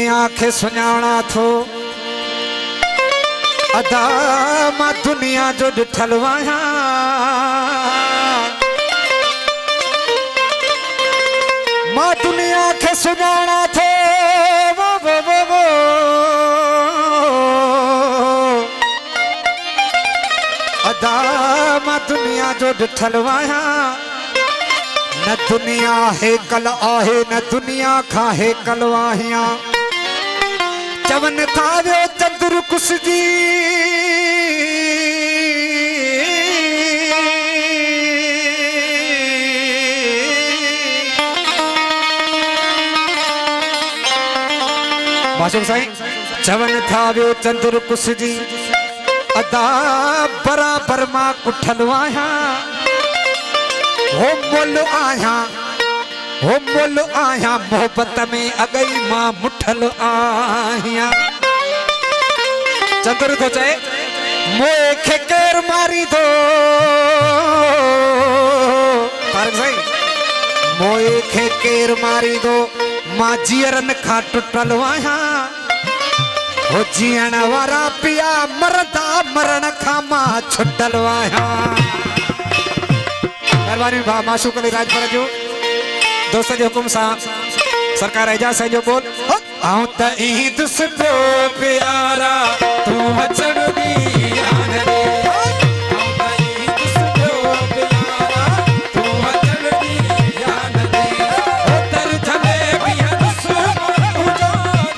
दुनिया के सुञाणा थो अदा मां दुनिया जो ॾिठल आहियां मां दुनिया के सुञाणा थो अदा मां दुनिया जो ॾिठल आहियां न दुनिया हेकल आहे न दुनिया खां हेकल आहियां चवन था वियो चंद्र कुसजी मासूम साईं चवन था वियो चंद्र कुसजी अदा बराबर मां कुठल आहियां हो मुल आहियां मोहब्बत में अगई मां मुठल आहियां चंद्र तो चए मोए खे केर मारी दो मोए खे केर मारी दो मां जीअरन खां टुटल आहियां हो जीअण वारा पिया मरदा मरण खां मां छुटल आहियां मेहरबानी भा माशूक अली राजपुर जो दोस्त जो हुकुम सा सरकार एजाज साईं जो बोल आऊं त ईद सुठो प्यारा तू अचण दी यान रे आऊं त ईद सुठो प्यारा तू अचण दी यान रे ओ तर झले पिया दुश्मन तुझो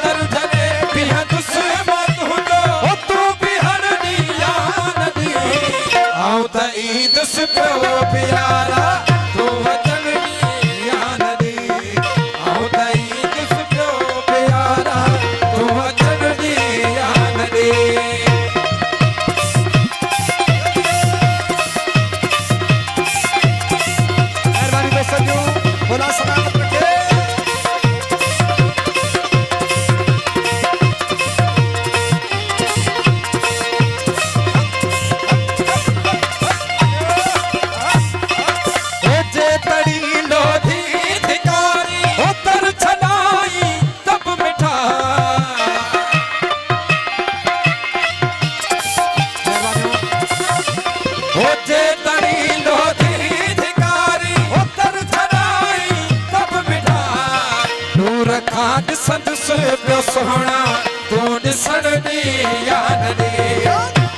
तर झले पिया दुश्मन तुझो ओ तू भी हर दी यान दी आऊं त ईद सुठो प्यारा तू सोहना तू ॾिसण दी यान रे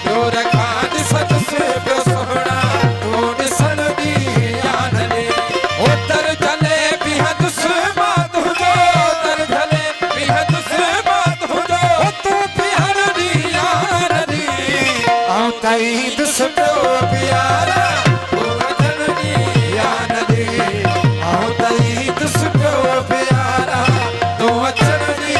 दूर खां ॾिसण पियो सोहना तू ॾिसण दी यान रे ओ तर झले बिह दुश्मन तुझो तर झले बिह दुश्मन तुझो ओ तू बिहर दी यान रे आऊं तई दुश्मन प्यारा तू अचण दी यान रे आऊं तई दुश्मन प्यारा तू अचण दी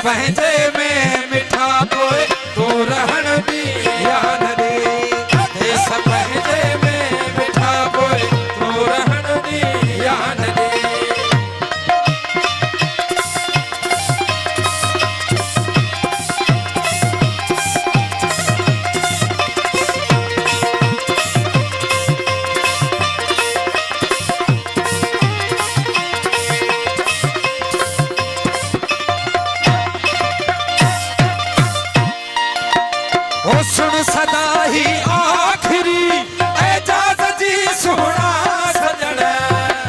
पंहिंजे में मिठा पोए तू रहण दी यान रे देस पंहिंजे में मिठा पोए तू रहण दी यान रे सुन सदा ही आखिरी एजाज जी सुना सजण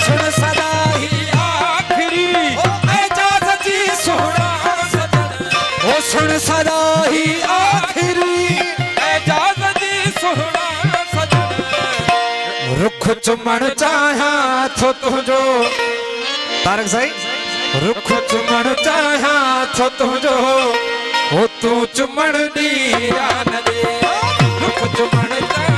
सुन सदा ही आखिरी एजाज जी सुना सजण ओ सुन सदा ही आखिरी एजाज जी सुना सजण रुख चुमण चाहियां थो तुंहिंजो तारक साईं रुख चुमण चाहियां थो तुंहिंजो ओ तू चुमण दी यान रे कुछ बन